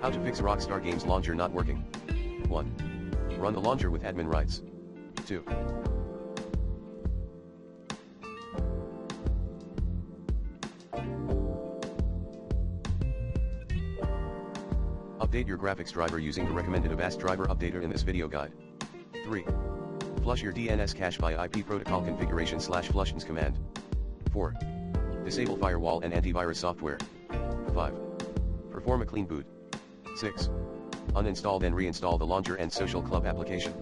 How to fix Rockstar Games Launcher not working. 1. Run the launcher with admin rights. 2. Update your graphics driver using the recommended Avast driver updater in this video guide. 3. Flush your DNS cache via IP protocol configuration/flushes command. 4. Disable firewall and antivirus software. 5. Perform a clean boot. 6. Uninstall then reinstall the launcher and social club application.